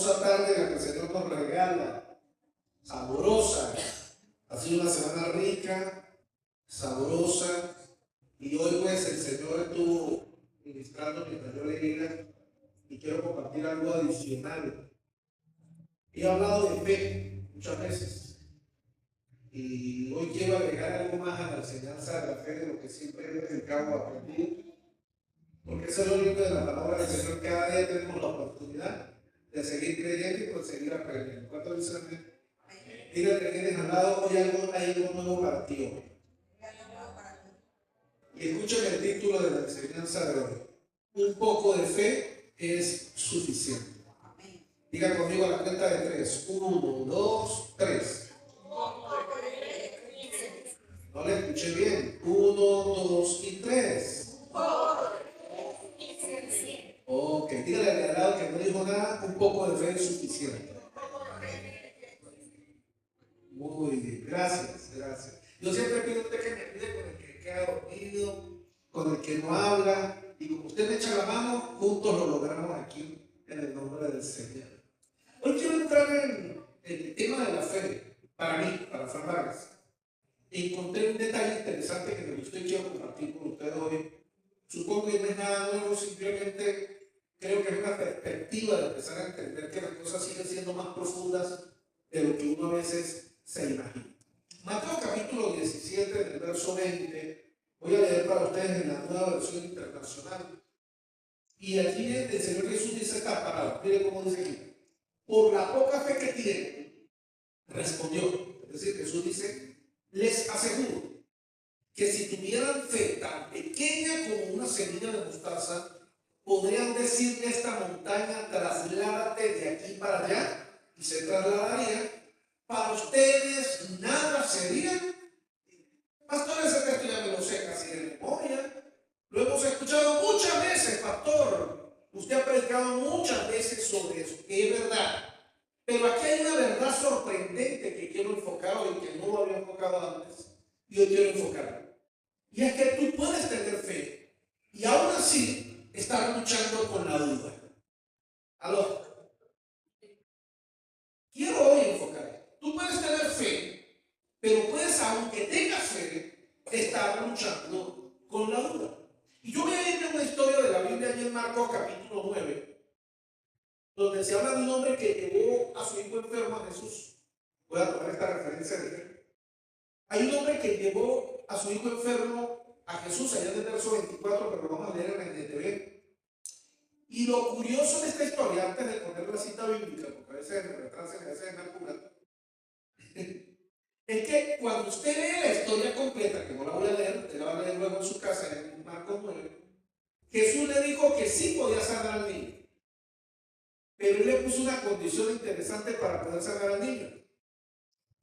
hermosa tarde la que el Señor nos regala, sabrosa. Ha sido una semana rica, sabrosa, y hoy pues el Señor estuvo ministrando mientras yo leía y quiero compartir algo adicional. He hablado de fe muchas veces y hoy quiero agregar algo más a la enseñanza de la fe de lo que siempre he dedicado a aprender, porque eso es lo único de la palabra del Señor. Cada día tenemos la oportunidad de seguir creyendo y conseguir aprendiendo. ¿Cuántos dicen amén? Dígale que tienes al lado, hoy hay algo nuevo para ti hoy. Y escuchen el título de la enseñanza de hoy. Un poco de fe es suficiente. Diga conmigo a la cuenta de 3. 1, 2, 3. No le escuché bien. 1, 2 y 3. Ok, dígale al lado que no dijo nada. Un poco de fe es suficiente. Muy bien, gracias. Yo siempre pido a usted que me ayude con el que queda dormido, con el que no habla, y como usted me echa la mano, juntos lo logramos aquí en el nombre del Señor. Hoy quiero entrar en el tema de la fe, para mí, para Fran Vargas. Encontré un detalle interesante que me gustó y quiero compartir con ustedes hoy. Supongo que no es nada nuevo, simplemente creo que es una perspectiva de empezar a entender que las cosas siguen siendo más profundas de lo que uno a veces se imagina. Mateo capítulo 17, del verso 20, voy a leer para ustedes en la nueva versión internacional. Y allí el Señor Jesús dice esta palabra, mire cómo dice aquí. Por la poca fe que tienen, respondió. Es decir, Jesús dice, les aseguro que si tuvieran fe tan pequeña como una semilla de mostaza, podrían decirle a esta montaña, trasládate de aquí para allá, y se trasladaría. Para ustedes nada sería. Pastor, ese texto ya me lo sé casi de memoria. Lo hemos escuchado muchas veces, pastor. Usted ha predicado muchas veces sobre eso, que es verdad. Pero aquí hay una verdad sorprendente que quiero enfocar hoy, que no lo había enfocado antes, y hoy quiero enfocarlo. Y es que tú puedes tener fe y aún así estar luchando con la duda. ¿Aló? Quiero hoy enfocar. Tú puedes tener fe, pero puedes, aunque tengas fe, estar luchando con la duda. Y yo voy a ir a una historia de la Biblia allí en Marcos capítulo 9, donde se habla de un hombre que llevó a su hijo enfermo a Jesús. Voy a tomar esta referencia de él. Hay un hombre que llevó a su hijo enfermo a Jesús, allá en el verso 24, pero lo vamos a leer en el NTV. Y lo curioso de esta historia, antes de poner la cita bíblica, porque a veces me retrasan, a veces me apuran, es que cuando usted lee la historia completa, que no la voy a leer, usted la va a leer luego en su casa, en Marcos 9, Jesús le dijo que sí podía sanar al niño, pero él le puso una condición interesante para poder sanar al niño.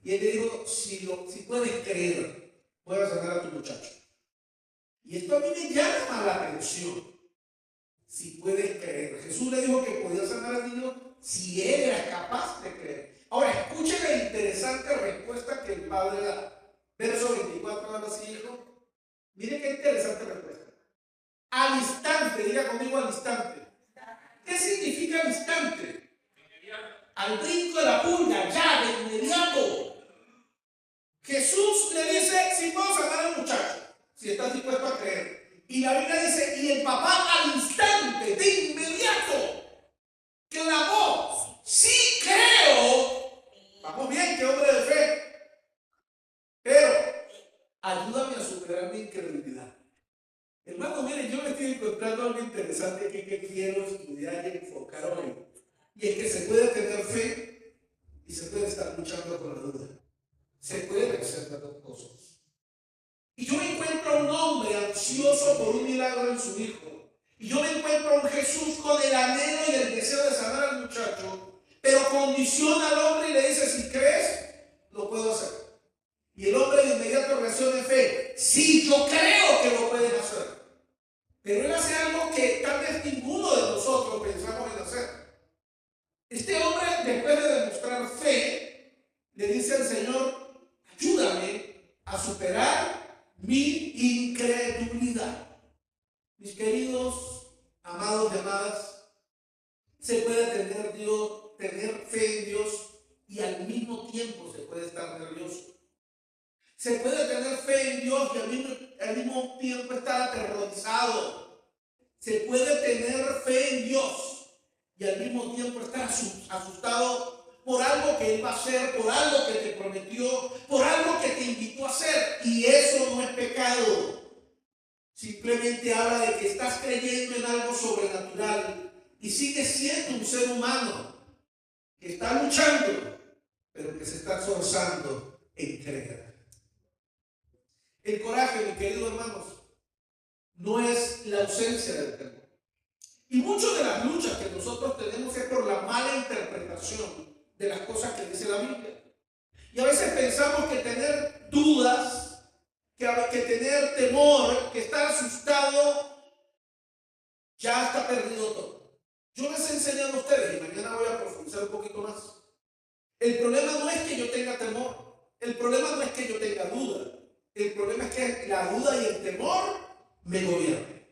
Y él le dijo, si puedes creer, puedes sanar a tu muchacho. Y esto a mí me llama la atención. Si puedes creer. Jesús le dijo que podía sanar al niño si él era capaz de creer. Ahora, escuchen la interesante respuesta que el padre da. Verso 24, ahora sí, hijo. Miren qué interesante respuesta. Al instante, diga conmigo al instante. ¿Qué significa al instante? Al brinco de la pulga, ya, de inmediato. Jesús le dice, si puedo sanar al muchacho, si estás dispuesto a creer. Y la Biblia dice, y el papá al instante, de inmediato, clamó, sí creo. Vamos bien, qué hombre de fe. Pero ayúdame a superar mi incredulidad. Hermano, miren, yo me estoy encontrando algo interesante que quiero estudiar y enfocar hoy. Y es que se puede tener fe y se puede estar luchando con la duda. Se pueden hacer las dos cosas. Y yo me encuentro a un hombre ansioso por un milagro en su hijo. Y yo me encuentro a un Jesús con el anhelo y el deseo de sanar al muchacho, pero condiciona al hombre y le dice, si crees, lo puedo hacer. Y el hombre de inmediato reacciona en fe, sí, yo creo que lo puedes hacer. Pero él hace algo que tal vez ninguno de nosotros pensamos en hacer. Este hombre, después de demostrar fe, le dice al Señor, ayúdame a superar mi incredulidad. Mis queridos, amados y amadas, Se puede tener fe en Dios y al mismo tiempo se puede estar nervioso. Se puede tener fe en Dios y al mismo tiempo estar aterrorizado. Se puede tener fe en Dios y al mismo tiempo estar asustado por algo que Él va a hacer, por algo que te prometió, por algo que te invitó a hacer. Y eso no es pecado. Simplemente habla de que estás creyendo en algo sobrenatural y sigues siendo un ser humano que está luchando, pero que se está esforzando en creer. El coraje, mis queridos hermanos, no es la ausencia del temor. Y muchas de las luchas que nosotros tenemos es por la mala interpretación de las cosas que dice la Biblia. Y a veces pensamos que tener dudas, que tener temor, que estar asustado, ya está perdido todo. Yo les he enseñado a ustedes, y mañana voy a profundizar un poquito más. El problema no es que yo tenga temor, el problema no es que yo tenga duda, el problema es que la duda y el temor me gobiernan.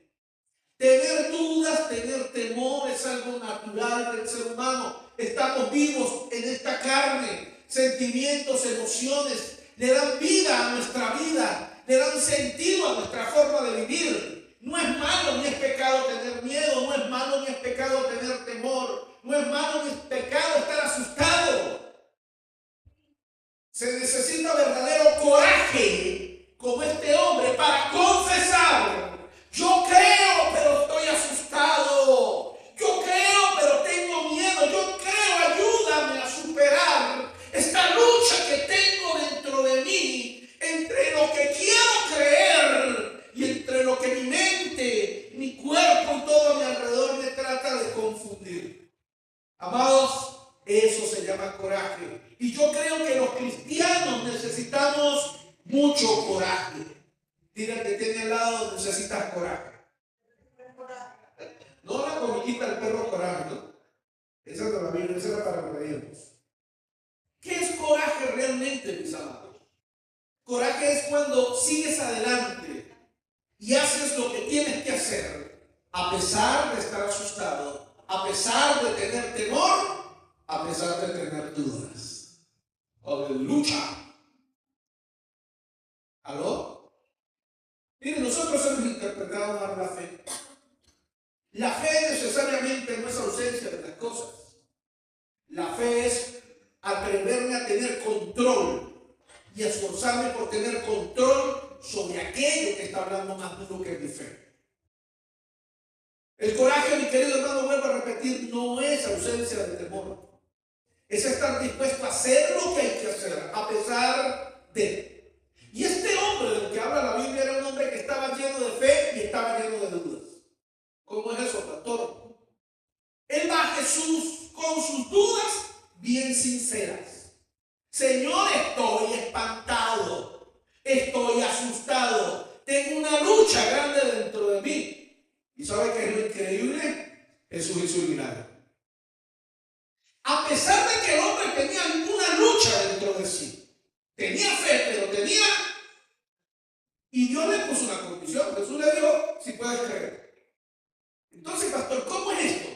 Tener dudas, tener temor es algo natural del ser humano. Estamos vivos en esta carne, sentimientos, emociones, le dan vida a nuestra vida, le dan sentido a nuestra forma de vivir. No es malo ni es pecado tener miedo, no es malo ni es pecado tener temor, no es malo ni es pecado estar asustado. Se necesita verdadero coraje, como este hombre, para confesar: yo creo, pero estoy asustado. Yo creo, pero tengo miedo. Yo creo, ayúdame a superar esta lucha que tengo dentro de mí, entre lo que quiero creer y entre lo que mi mente, mi cuerpo y todo a mi alrededor me trata de confundir. Amados, eso se llama coraje. Y yo creo que los cristianos necesitamos mucho coraje. Dile que tiene al lado: necesitas coraje. No la comiquita del perro coraje, ¿no? Esa no la Biblia, esa era para reírnos. ¿Qué es coraje realmente, mis amados? Coraje es cuando sigues adelante y haces lo que tienes que hacer, a pesar de estar asustado, a pesar de tener temor, a pesar de tener dudas. Aleluya. ¿Aló? Miren, nosotros hemos interpretado mal la fe. La fe necesariamente no es ausencia de las cosas. La fe es atreverme a tener control y esforzarme por tener control sobre aquello que está hablando más duro que mi fe. El coraje, mi querido hermano, vuelvo a repetir, no es ausencia de temor. Es estar dispuesto a hacer lo que hay que hacer, a pesar de. Y este hombre del que habla la Biblia era un hombre que estaba lleno de fe y estaba lleno de dudas. ¿Cómo es eso, pastor? Él va a Jesús con sus dudas bien sinceras. Señor, estoy espantado, estoy asustado, tengo una lucha grande dentro de mí. ¿Y sabe qué es lo increíble? Jesús hizo un milagro. A pesar de que el hombre tenía una lucha dentro de sí, tenía fe, pero tenía. Y Dios le puso una condición. Jesús le dijo: si puedes creer. Entonces, pastor, ¿cómo es esto?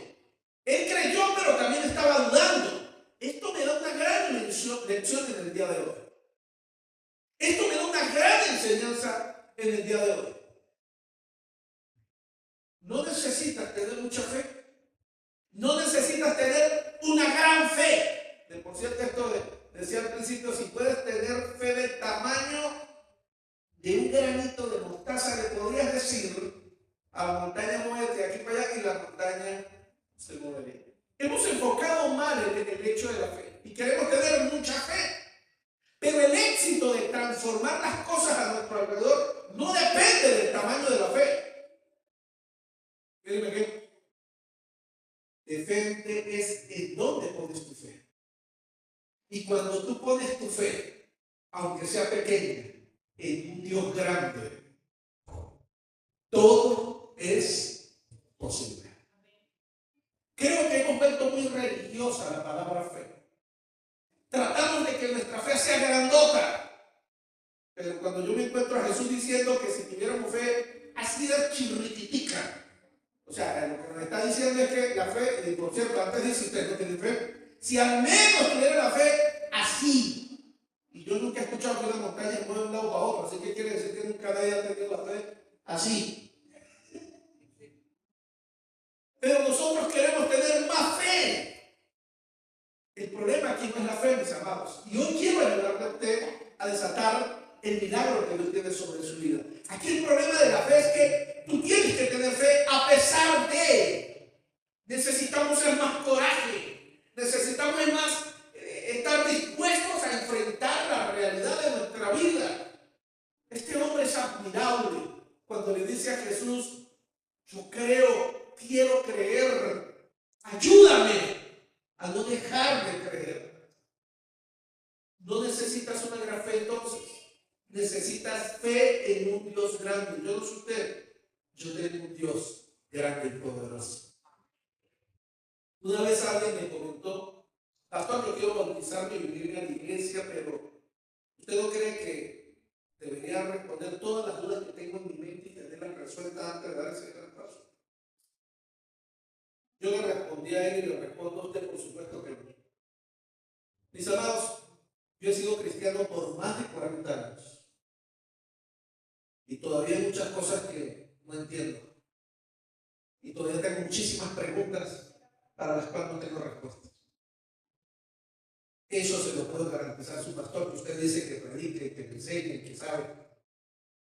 Él creyó, pero también estaba dudando. Esto me da una gran lección en el día de hoy. Esto me da una gran enseñanza en el día de hoy. No necesitas tener mucha fe. No necesitas tener una gran fe. Por cierto, esto decía al principio: si puedes tener fe del tamaño de un granito de mostaza, le podrías decir a la montaña: muévete de aquí para allá, y la montaña se movería. Hemos enfocado mal en el hecho de la fe y queremos tener mucha fe, pero el éxito de transformar las cosas a nuestro alrededor no depende del tamaño de la fe. Miren que depende es en dónde pones tu fe. Y cuando tú pones tu fe, aunque sea pequeña, en un Dios grande, todo es posible. Creo que hemos vuelto muy religiosa la palabra fe. Tratamos de que nuestra fe sea grandota. Pero cuando yo me encuentro a Jesús diciendo que si tuviéramos fe así de chirriquitica, o O sea, lo que nos está diciendo es que la fe, y por cierto, antes dice usted no tiene fe, si al menos tuviera la fe así, y yo nunca he escuchado que una montaña mueve de un lado para otro, así que quiere decir que nunca nadie ha tenido la fe así. Pero nosotros queremos tener más fe. El problema aquí no es la fe, mis amados. Y hoy quiero ayudarle a usted a desatar el milagro que Dios tiene sobre su vida. Aquí el problema de la fe es que tú tienes que tener fe a pesar de. Necesitamos ser más coraje. Necesitamos más estar dispuestos a enfrentar la realidad de nuestra vida. Este hombre es admirable cuando le dice a Jesús: yo creo, quiero creer, ayúdame a no dejar de creer. No necesitas una gran fe entonces, necesitas fe en un Dios grande. Yo no sé usted, yo tengo un Dios grande y poderoso. Una vez alguien me comentó: pastor, yo quiero bautizarme y vivir a la iglesia, pero ¿usted no cree que debería responder todas las dudas que tengo en mi mente y tenerlas resueltas antes de dar ese gran paso? Yo le respondí a él y le respondo a usted, por supuesto que no. Mis amados, yo he sido cristiano por más de 40 años y todavía hay muchas cosas que no entiendo. Y todavía tengo muchísimas preguntas para las cuales no tengo respuestas. Eso se lo puedo garantizar a su pastor, que usted dice que predique, que enseñe, que sabe.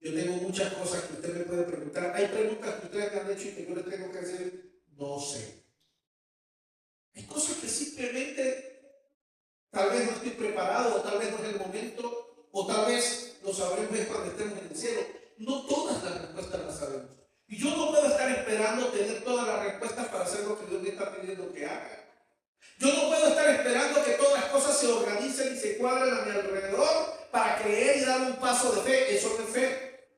Yo tengo muchas cosas que usted me puede preguntar. Hay preguntas que ustedes me han hecho y que yo les tengo que decir: no sé. Hay cosas que simplemente tal vez no estoy preparado, o tal vez no es el momento, o tal vez lo sabremos cuando estemos en el cielo. No todas las respuestas las sabemos. Y yo no puedo estar esperando tener todas las respuestas para hacer lo que Dios me está pidiendo que haga. Yo no puedo estar esperando que todas las cosas se organicen y se cuadren a mi alrededor para creer y dar un paso de fe. Eso no es fe.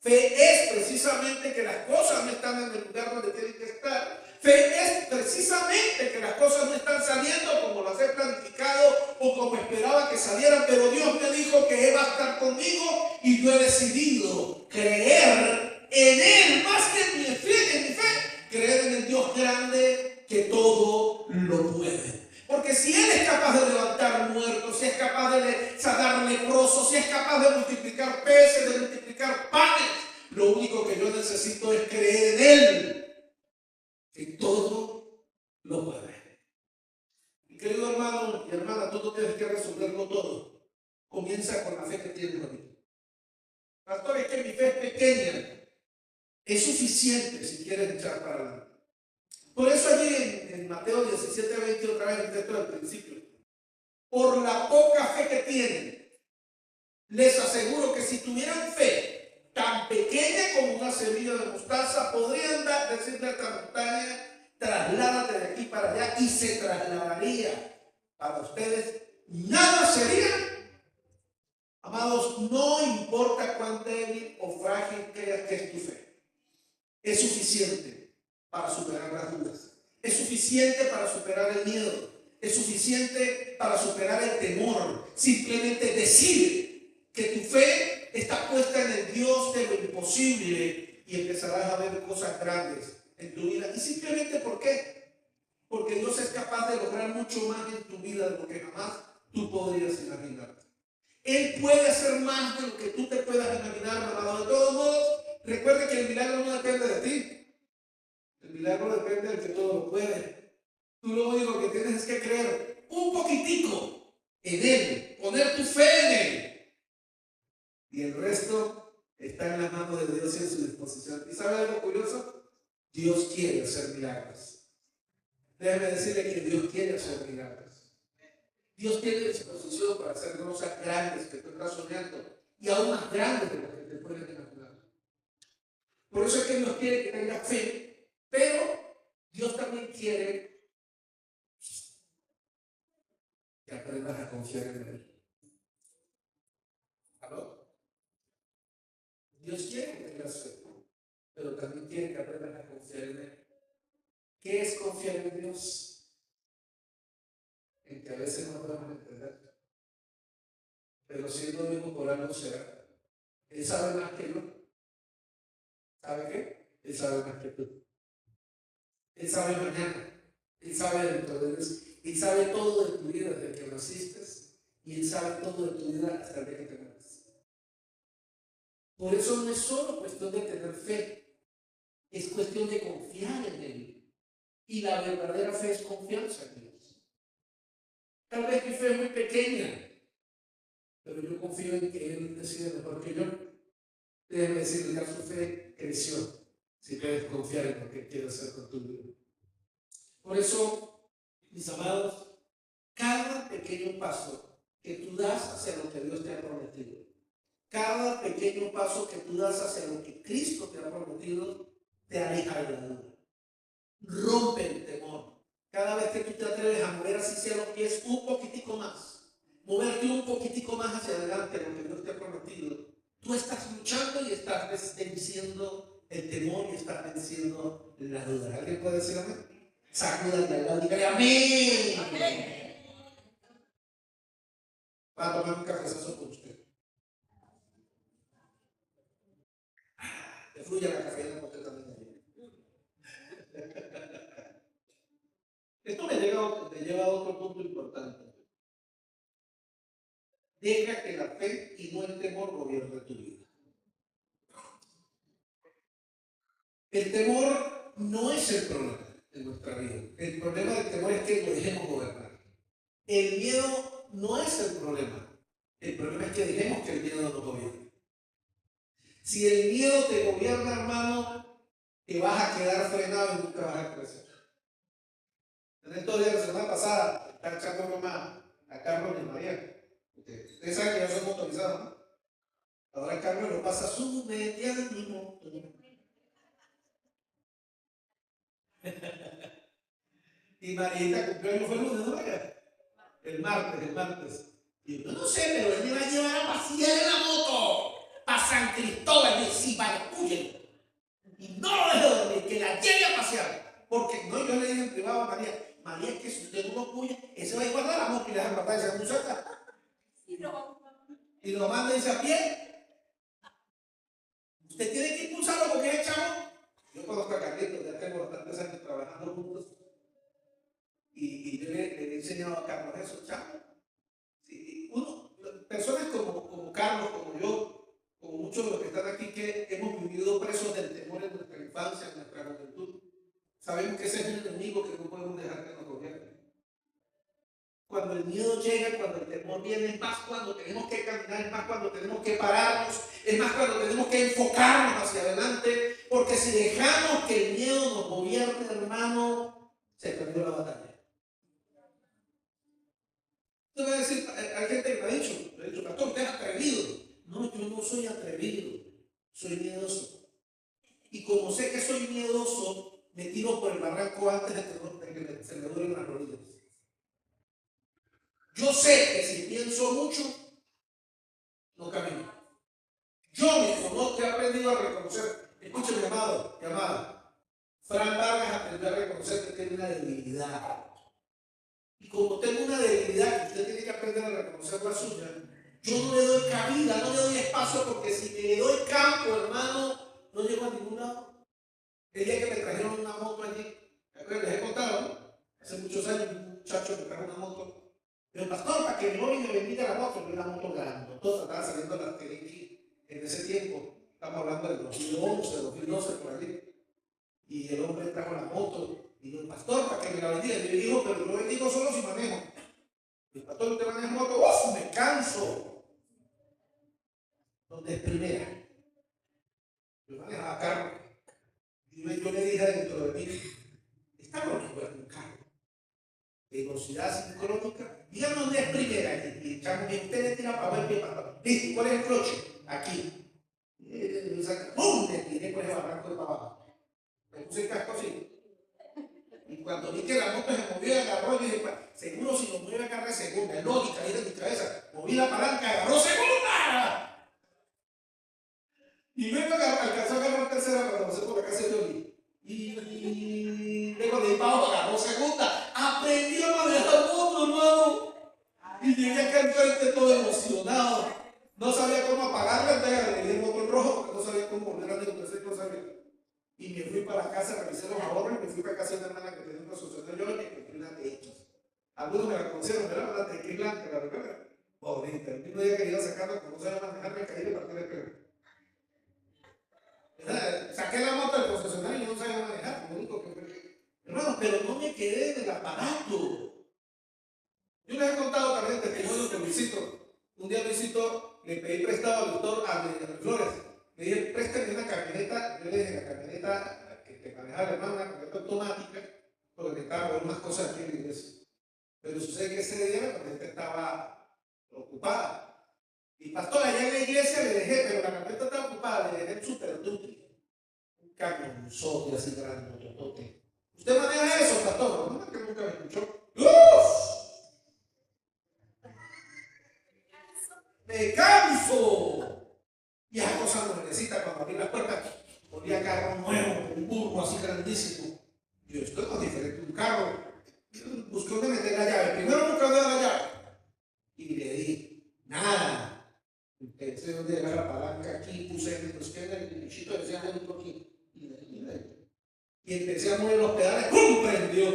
Fe es precisamente que las cosas no están en el lugar donde tienen que estar. Fe es precisamente que las cosas no están saliendo como las he planificado o como esperaba que salieran, pero Dios me dijo que Él va a estar conmigo y yo he decidido creer en Él más que en mi fe, creer en el Dios grande que todo lo puede. Porque si Él es capaz de levantar muertos, si es capaz de sanar leprosos, si es capaz de multiplicar peces, de multiplicar panes, lo único que yo necesito es creer en Él, que todo lo puede. Y querido hermano y hermana, tú no tienes que resolverlo todo. Comienza con la fe que tienes ahorita. Pastor, es que mi fe es pequeña. Es suficiente si quieres echar para adelante. Por eso allí en Mateo 17:20, otra vez el texto del principio: por la poca fe que tienen, les aseguro que si tuvieran fe tan pequeña como una semilla de mostaza, podrían decirle a esta montaña: trasládate de aquí para allá, y se trasladaría. Para ustedes nada sería. Amados, no importa cuán débil o frágil creas que es tu fe, es suficiente para superar las dudas, es suficiente para superar el miedo, es suficiente para superar el temor. Simplemente decide que tu fe está puesta en el Dios de lo imposible y empezarás a ver cosas grandes en tu vida. Y simplemente, ¿por qué? Porque Dios es capaz de lograr mucho más en tu vida de lo que jamás tú podrías imaginarte. Él puede hacer más de lo que tú te puedas imaginar, amado. De todos modos, recuerde que el milagro no depende de ti. El milagro depende del que todo lo puede. Tú lo único que tienes es que creer un poquitico en Él, poner tu fe en Él. Y el resto está en las manos de Dios y en su disposición. ¿Y sabe algo curioso? Dios quiere hacer milagros. Déjeme decirle que Dios quiere hacer milagros. Dios tiene disposición para hacer cosas grandes que tú estás soñando y aún más grandes de lo que te puedes imaginar. Por eso es que Dios quiere que tengas fe, pero Dios también quiere que aprendas a confiar en Él. ¿Aló? Dios quiere que tengas fe, pero también quiere que aprendas a confiar en Él. ¿Qué es confiar en Dios? En que a veces no podemos entender, pero si Él lo dijo, por algo será. Él sabe más que yo. ¿Sabe qué? Él sabe más que tú. Él sabe mañana, Él sabe dentro de Dios, Él sabe todo de tu vida desde que naciste y Él sabe todo de tu vida hasta el día que te mueres. Por eso no es solo cuestión de tener fe, es cuestión de confiar en Él. Y la verdadera fe es confianza en Dios. Tal vez mi fe es muy pequeña, pero yo confío en que Él decide mejor que yo. Déjeme decirle, ya su fe creció, si puedes confiar en lo que quiere hacer con tu vida. Por eso, mis amados, cada pequeño paso que tú das hacia lo que Dios te ha prometido, cada pequeño paso que tú das hacia lo que Cristo te ha prometido, te aleja de la duda. Rompe el temor. Cada vez que tú te atreves a mover así sea los pies un poquitico más, moverte un poquitico más hacia adelante lo que Dios te ha prometido, tú estás luchando y estás venciendo el temor y estás venciendo la duda. ¿Alguien puede decir amén? Sacúdale al lado y dígale amén. Va a tomar un cafezazo con usted. Que fluya la cafeína porque también allí. Esto me lleva a otro punto importante. Deja que la fe y no el temor gobierne tu vida. El temor no es el problema en nuestra vida. El problema del temor es que lo dejemos gobernar. El miedo no es el problema. El problema es que dejemos que el miedo nos gobierne. Si el miedo te gobierna, hermano, te vas a quedar frenado y nunca vas a crecer. En estos días, la semana pasada, está echando broma a Carlos y María. Ustedes saben que ya son motorizados, ¿no? Ahora Carlos lo pasa súbete a mi moto. Y Marieta cumpleaños fue el lunes, ¿no? El martes. Y yo no sé, pero él me va a llevar a pasear en la moto a San Cristóbal. Y sí, vaya, huye. Y no lo dejo dormir, que la lleve a pasear. Porque no, yo le dije en privado a María, es que si usted no lo puya, ese va a guardar la moto y le deja guardar esa muchacha. Y lo manda y dice a pie. Usted tiene que impulsarlo porque es chavo. Yo conozco a Carlitos, ya tengo bastantes años trabajando juntos. Y yo le he enseñado a Carlos eso, chavo. Sí, personas como Carlos, como yo, como muchos de los que están aquí, que hemos vivido presos del temor en nuestra infancia, en nuestra juventud, sabemos que ese es un enemigo que no podemos dejar que nos gobierne. Cuando el miedo llega, cuando el temor viene, es más cuando tenemos que caminar, es más cuando tenemos que pararnos, es más cuando tenemos que enfocarnos hacia adelante, porque si dejamos que el miedo nos gobierne, hermano, se perdió la batalla. Usted va a decir, hay gente que me ha dicho, pastor, usted es atrevido. No, yo no soy atrevido, soy miedoso. Y como sé que soy miedoso, me tiro por el barranco antes de que se me duelen las rodillas. Yo sé que si pienso mucho, no camino. Yo mismo he aprendido a reconocer. Escúcheme, amado y amada. Fran Vargas aprendió a reconocer que tiene una debilidad. Y como tengo una debilidad, usted tiene que aprender a reconocer la suya. Yo no le doy cabida, no le doy espacio, porque si le doy campo, hermano, no llego a ningún lado. El día que me trajeron una moto allí, les he contado, ¿no? Hace muchos años, un muchacho me trajo una moto. Pero pastor, para que mi novio me bendiga la moto, una moto grande. Todos estaban saliendo las Tereki en ese tiempo. Estamos hablando del 2011, 2012, por allí. Y el hombre trajo la moto. Y dijo, pastor, para que me la bendiga. Y yo digo, pero yo bendigo solo si manejo. Y el pastor, ¿usted maneja moto? ¡Oh, me canso! Donde es primera. Yo manejaba carro. Y yo le dije dentro de mí, está bonito un carro. Velocidad sincrónica. Dígame dónde es primera. Y echamos bien, usted le tira para ver qué pasa. ¿Viste? ¿Cuál es el cloche? Aquí. ¡Bum! Le tiré por el barranco de para abajo. Me puse el casco así. Y cuando vi que la moto se movió, agarró y dije, seguro si nos mueve acá de segunda, es lógica, ahí en mi cabeza. Moví la palanca, agarró segunda. Y luego alcanzó a agarrar tercera cuando pasé por la casa de Oli. Y luego de ahí para abajo agarró segunda. Aprendió a manejar moto, hermano. Y llegué acá enfrente todo emocionado. No sabía cómo apagarla, entonces le di el botón rojo porque no sabía cómo volver a negociar, no sabía. Y me fui para la casa, revisé los ahorros y me fui para casa de una hermana que tenía una asociación yo y me compré una de X. Algunos me la conocieron, ¿verdad? La de X blanca, ¿la recuerdan? Bonita. El mismo día que iba sacando, como no sabía manejar, me caí de partida de pelo. Saqué la moto del concesionario y no sabía manejar, lo único que... Hermano, pero no me quedé en el aparato. Yo les he contado también testimonios de Luisito. Un día Luisito le pedí prestado al doctor a Flores. Le dije, préstame una camioneta. Yo le dije, la camioneta que manejaba la hermana, una camioneta automática, porque necesitaba ver unas cosas aquí en la iglesia. Pero sucede que ese día la camioneta estaba ocupada. Y pastor, allá en la iglesia le dejé, pero la camioneta estaba ocupada, le dejé el Super Duty. Un camionzote así grande, totote. ¿Usted maneja eso, pastor? No, que nunca me escuchó. ¡Uf! ¡Me canso! Y esa cosa nuevecita cuando abrí las puertas, ponía carro nuevo, un burro así grandísimo. Yo esto es diferente, un carro. Busqué dónde meter la llave. Primero busqué dónde la llave. Y le di, nada. Pensé dónde era la palanca aquí, puse el bichito, decía un aquí. Y empecé a mover los pedales, ¡pum! Prendió.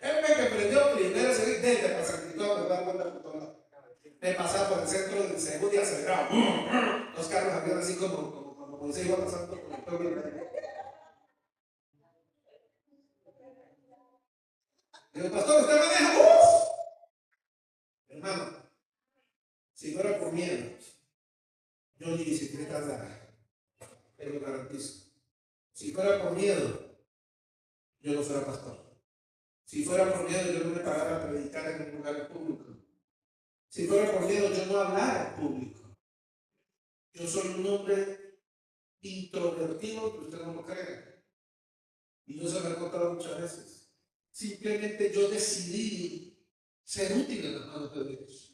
Él que prendió primero, se dice, desde para San Cristóbal, me da cuenta por todos lados. Me pasaba por el centro del segundo y aceleraba. Los carros habían así como se iba pasando por el pueblo. Digo, pastor, ¿usted maneja? Hermano, si fuera por miedo, yo ni bicicleta andara. Te lo garantizo. Si fuera por miedo, yo no fuera pastor. Si fuera por miedo, yo no me pagara a predicar en un lugar público. Si fuera por miedo, yo no hablara en público. Yo soy un hombre introvertido, que usted no lo cree. Y yo se lo he contado muchas veces. Simplemente yo decidí ser útil en las manos de Dios.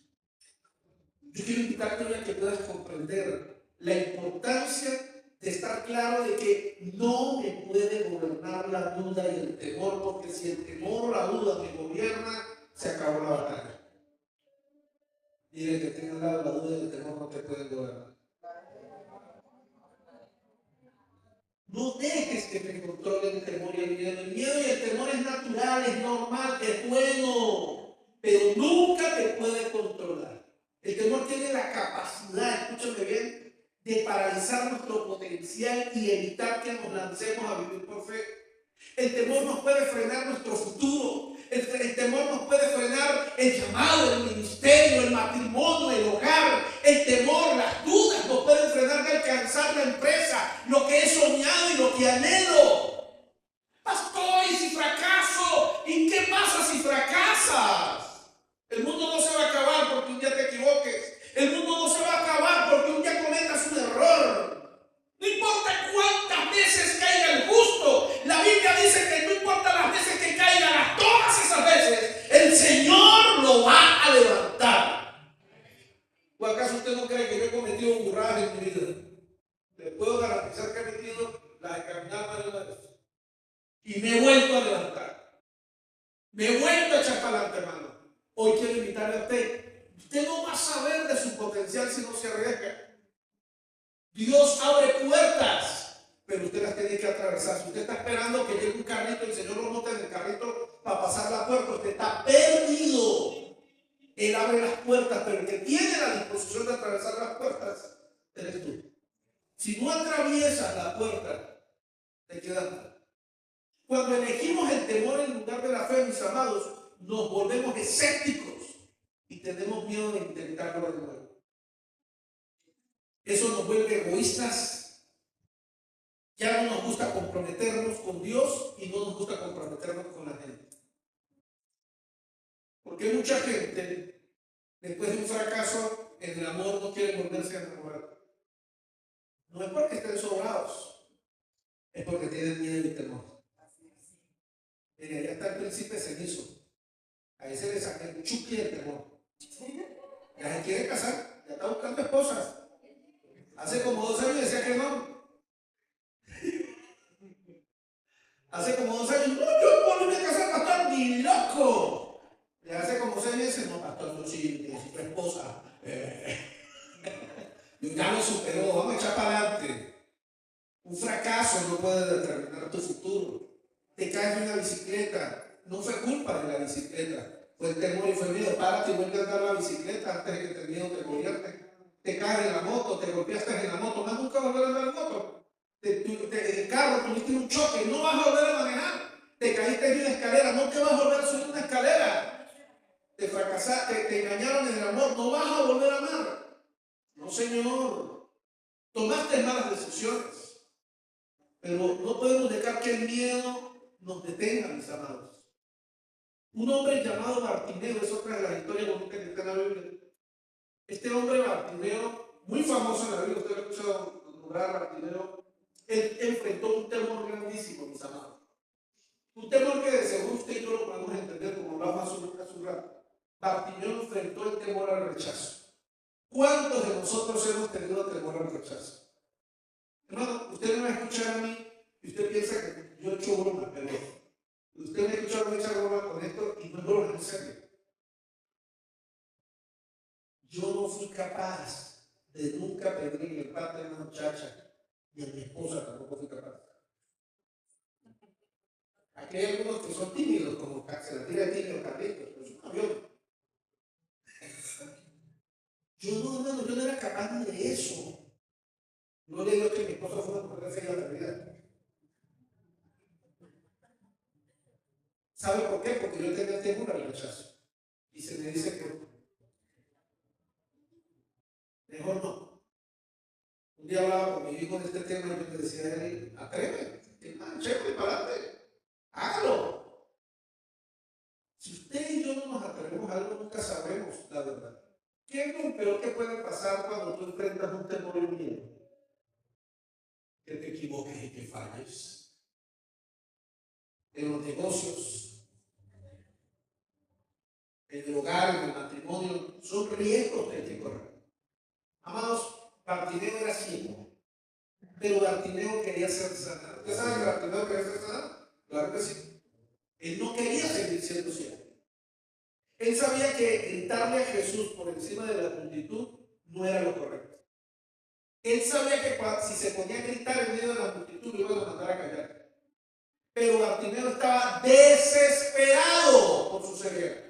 Yo quiero invitarte a que puedas comprender la importancia de estar claro de que no me puede gobernar la duda y el temor, porque si el temor o la duda me gobierna, se acabó la batalla. Dile que tenga al lado, la duda y el temor no te pueden gobernar. No dejes que te controle el temor y el miedo. El miedo y el temor es natural, es normal, es bueno, pero nunca te puede controlar. El temor tiene la capacidad, escúchame bien, de paralizar nuestro potencial y evitar que nos lancemos a vivir por fe. El temor nos puede frenar nuestro futuro. El temor nos puede frenar el llamado, el ministerio, el matrimonio, el hogar. El temor, las dudas nos pueden frenar de alcanzar la empresa, lo que he soñado y lo que anhelo. Pastor, ¿y si fracaso? ¿Y qué pasa si fracasas? El mundo no se va a acabar porque un día te equivoques. El mundo no se va a acabar porque un día cometas un error. No importa cuántas veces caiga el justo. La Biblia dice que no importa las veces que caiga, todas esas veces, el Señor lo va a levantar. ¿O acaso usted no cree que yo he cometido burradas en mi vida? Le puedo garantizar que he metido la de caminar más de una vez. Y me he vuelto a levantar. Me he vuelto a echar para adelante, hermano. Hoy quiero invitarle a usted. Usted no va a saber de su potencial si no se arriesga. Dios abre puertas, pero usted las tiene que atravesar. Si usted está esperando que llegue un carrito y el Señor lo monte en el carrito para pasar la puerta, usted está perdido. Él abre las puertas, pero el que tiene la disposición de atravesar las puertas eres tú. Si no atraviesas la puerta, te quedas mal. Cuando elegimos el temor en lugar de la fe, mis amados, nos volvemos escépticos y tenemos miedo de intentarlo de nuevo. Eso nos vuelve egoístas. Ya no nos gusta comprometernos con Dios y no nos gusta comprometernos con la gente. Porque mucha gente, después de un fracaso en el amor, no quiere volverse a enamorar. No es porque estén sobrados, es porque tienen miedo y temor. Mira, allá está el príncipe cenizo. Ahí se le saca el chuki del temor. Ya se quiere casar, ya está buscando esposas. Hace como 2 años decía que no. Hace como 2 años, no, yo no me voy a casar, pastor, ni loco. Y hace como 6 meses, no, pastor, yo sí, tu esposa. Ya lo superó, vamos a echar para adelante. Un fracaso no puede determinar. caes de una bicicleta, no fue culpa de la bicicleta, fue el temor y fue el miedo. Párate y vuelve a andar la bicicleta antes de que el miedo te gobierne. Te caes de la moto, te golpeaste en la moto, más nunca volver a andar en moto. El carro, tuviste un choque, no vas a volver a manejar. Te caíste en una escalera, no te vas a volver a subir una escalera. Te fracasaste, te engañaron en el amor, no vas a volver a amar. No, señor. Tomaste malas decisiones, pero no podemos dejar que el miedo nos detenga, mis amados. Un hombre llamado Bartimeo es otra de las historias bonitas que está en la Biblia. Este hombre Bartimeo, muy famoso en la Biblia, usted lo ha escuchado nombrar Bartimeo, él enfrentó un temor grandísimo, mis amados. Un temor que de seguro usted y yo lo podemos entender, como hablamos hace un rato. Bartimeo enfrentó el temor al rechazo. ¿Cuántos de nosotros hemos tenido temor al rechazo? Hermano, usted no me escucha a mí y usted piensa que yo he hecho broma, pero usted me ha escuchado a mí echar broma con esto y no es broma, en serio. Yo no fui capaz de nunca pedirle el pan a una muchacha y a mi esposa tampoco fui capaz. Aquí hay algunos que son tímidos, como se la tira el niño Carlitos, pero es un avión. Yo no era capaz ni de eso. No le digo que mi esposa fue una mujer fea de la vida. ¿Sabe por qué? Porque yo tenía temor al rechazo. Y se me dice que mejor no. Un día hablaba con mi hijo de este tema y yo le decía a él, atrévete, chévere, para adelante, hágalo. Si usted y yo no nos atrevemos a algo, nunca sabremos la verdad. ¿Qué es lo peor que puede pasar cuando tú enfrentas un temor y un miedo? Que te equivoques y que falles. En los negocios, en el hogar, en el matrimonio, son riesgos que hay que correr. Amados, Bartimeo era ciego, pero Bartimeo quería ser sanado. ¿Usted sabe que Bartimeo quería ser sanado? Claro que sí. Él no quería seguir siendo ciego. Él sabía que gritarle a Jesús por encima de la multitud no era lo correcto. Él sabía que si se ponía a gritar en medio de la multitud, lo iban a mandar a callar. Pero Bartimeo estaba desesperado por su ceguera.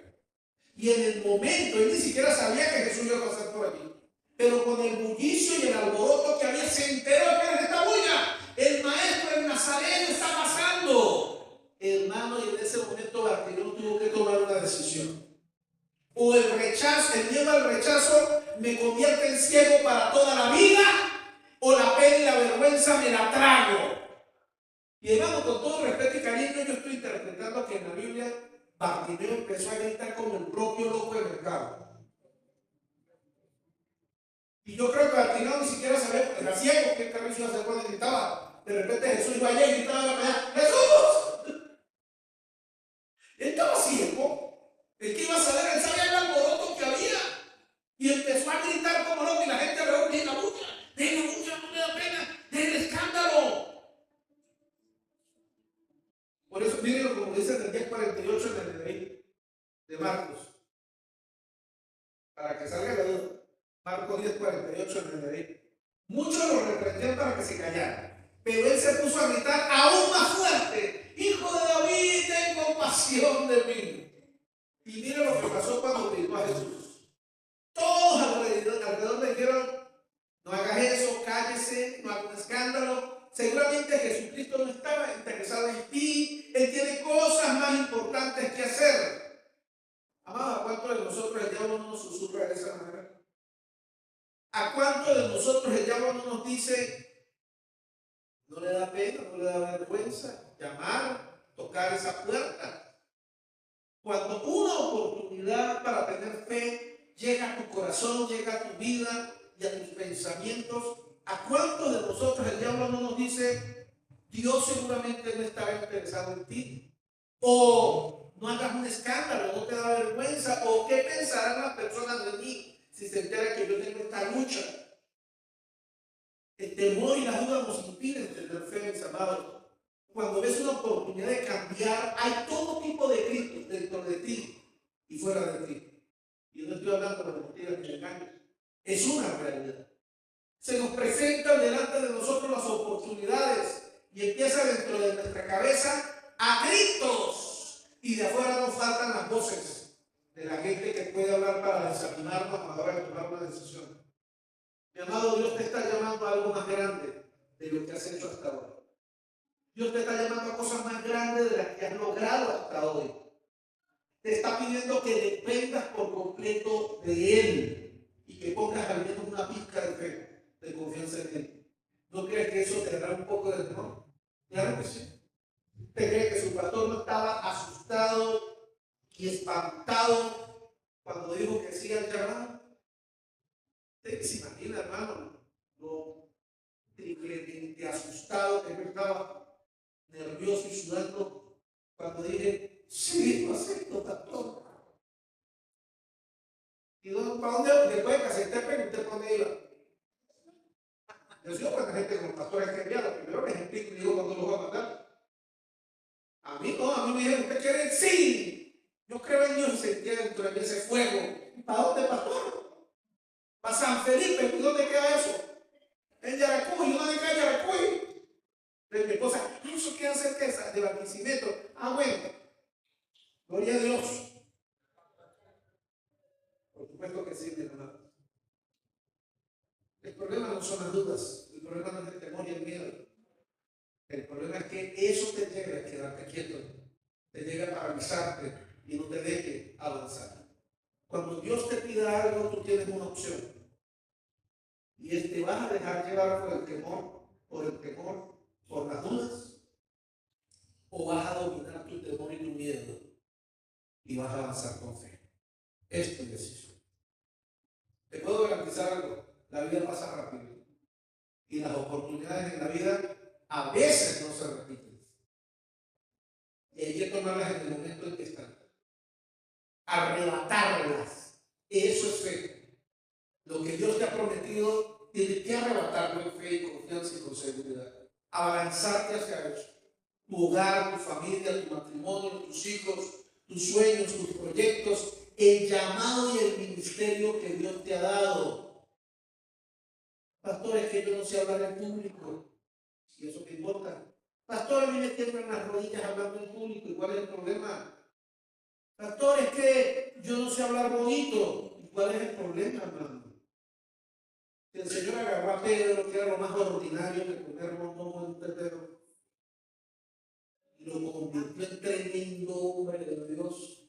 Y en el momento, él ni siquiera sabía que Jesús iba a pasar por allí. Pero con el bullicio y el alboroto que había, se enteró que era esta bulla. El maestro, el nazareno, está pasando. Hermano, y en ese momento Bartimeo tuvo que tomar una decisión. O el rechazo, el miedo al rechazo me convierte en ciego para toda la vida, o la pena y la vergüenza me la trago. Y hermano, con todo respeto y cariño, yo estoy interpretando que en la Biblia Bartimeo empezó a gritar como el propio loco del mercado. Y yo creo que Bartimeo ni siquiera sabía, porque era ciego, que el carro iba a hacer cuando gritaba. De repente Jesús iba allá y gritaba a la mañana, ¡Jesús! Él estaba ciego. El que iba a saber, él sabía el alboroto que había. Y empezó a gritar como loco y la gente alrededor, ¡dejen la bulla, no me da pena, dejen el escándalo! Por eso, miren como dice en el 10:48 en el NBI de Marcos. Para que salga la duda. Marcos 10:48 en el NBI. Muchos lo reprendieron para que se callaran. Pero él se puso a gritar aún más fuerte: ¡Hijo de David, ten compasión de mí! Y miren lo que pasó cuando gritó a Jesús. Todos alrededor le dijeron: no hagas eso, cállese, no hagas un escándalo. Seguramente Jesucristo no estaba interesado en ti. Él tiene cosas más importantes que hacer. Amado, ¿a cuántos de nosotros el diablo no nos susurra de esa manera? ¿A cuántos de nosotros el diablo no nos dice, no le da pena, no le da vergüenza llamar, tocar esa puerta? Cuando una oportunidad para tener fe llega a tu corazón, llega a tu vida y a tus pensamientos, ¿a cuántos de nosotros el diablo no nos dice, Dios seguramente no estará interesado en ti? O no hagas un escándalo, no te da vergüenza, o qué pensarán las personas de mí si se enteran que yo tengo esta lucha. El temor y la duda nos impiden tener fe, mis amados. Cuando ves una oportunidad de cambiar, hay todo tipo de Cristos dentro de ti y fuera de ti. Y no estoy hablando de mentiras ni engaños. Es una realidad. Se nos presentan delante de nosotros las oportunidades y empieza dentro de nuestra cabeza a gritos. Y de afuera nos faltan las voces de la gente que puede hablar para desafinarnos a la hora de tomar una decisión. Mi amado, Dios te está llamando a algo más grande de lo que has hecho hasta ahora. Dios te está llamando a cosas más grandes de las que has logrado hasta hoy. Te está pidiendo que dependas por completo de Él y que pongas al menos una pizca de fe, de confianza en Él. ¿No crees que eso te dará un poco de temor? Claro que sí. ¿Usted cree que su pastor no estaba asustado y espantado cuando dijo que sí al llamado? Usted se imagina, hermano, lo triplemente asustado que yo estaba, nervioso y sudando cuando dije, sí, lo acepto, pastor. ¿Y para dónde? Después de que acepté, pregunté para dónde iba. Yo sigo con la gente con los pastores que enviaron. Primero les explico y digo cuándo los voy a mandar. A mí no, a mí me dijeron, ¿usted quiere? Sí. Yo creo en Dios y sentía dentro de mí ese fuego. ¿Para dónde, pastor? Para San Felipe. ¿Y dónde queda eso? En Yaracuy. ¿Y dónde queda Yaracuy? De mi esposa, ¿eso queda cerca de Barquisimeto? Ah, bueno. Gloria a Dios. Por supuesto que sí, mi hermano. El problema no son las dudas. El problema no es el temor y el miedo. El problema es que eso te lleva a quedarte quieto, te lleva a paralizarte y no te deje avanzar. Cuando Dios te pida algo, tú tienes una opción. Y es: te vas a dejar llevar por el temor, por las dudas, o vas a dominar tu temor y tu miedo y vas a avanzar con fe. Es tu decisión. Te puedo garantizar algo: la vida pasa rápido y las oportunidades en la vida a veces no se repiten. Y hay que tomarlas en el momento en que están. Arrebatarlas. Eso es fe. Lo que Dios te ha prometido, tienes que arrebatarlo en fe y confianza y con seguridad. Abalanzarte hacia eso. Tu hogar, tu familia, tu matrimonio, tus hijos, tus sueños, tus proyectos, el llamado y el ministerio que Dios te ha dado. Pastor, es que yo no sé hablar en público. ¿Y eso qué importa? Pastor, a mí me tiemblan las rodillas hablando en público. ¿Y cuál es el problema? Pastor, es que yo no sé hablar bonito. ¿Y cuál es el problema, hermano? El Señor agarró a Pedro, que era lo más ordinario que poner montón en Pedro, y lo convirtió en tremendo hombre de Dios.